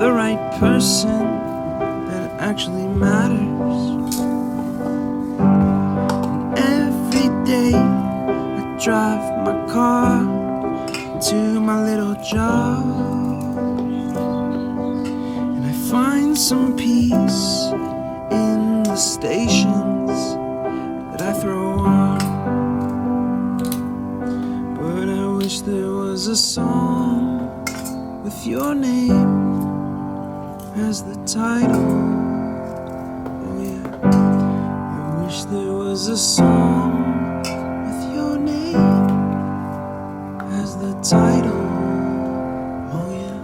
the right person that actually matters. Every day I drive my car to my little job, and I find some peace in the stations that I throw on. But I wish there was a song with your name as the title. Oh yeah, I wish there was a song with your name as the title. Oh yeah.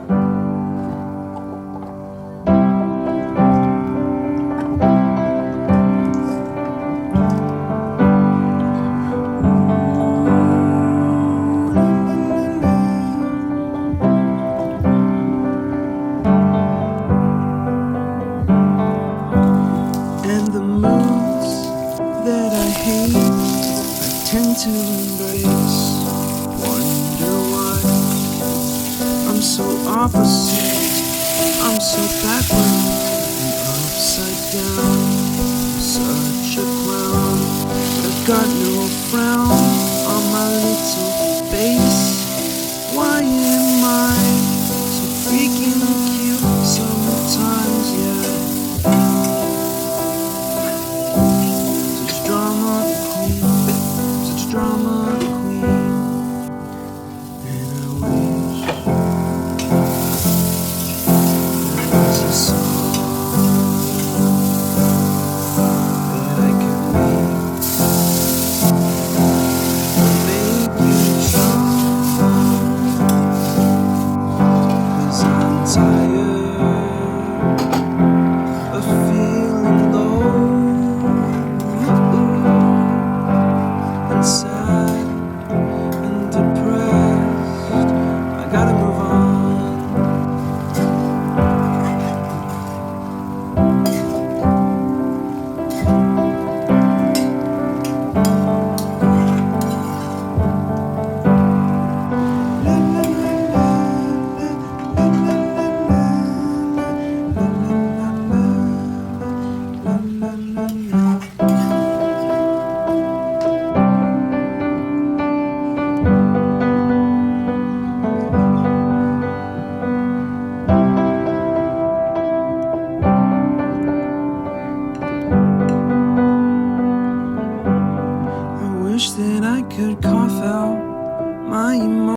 And the moods that I hate, I tend to embrace. Wonder why I'm so opposite, I'm so backward and upside down. I'm such a clown, but I've got no frown.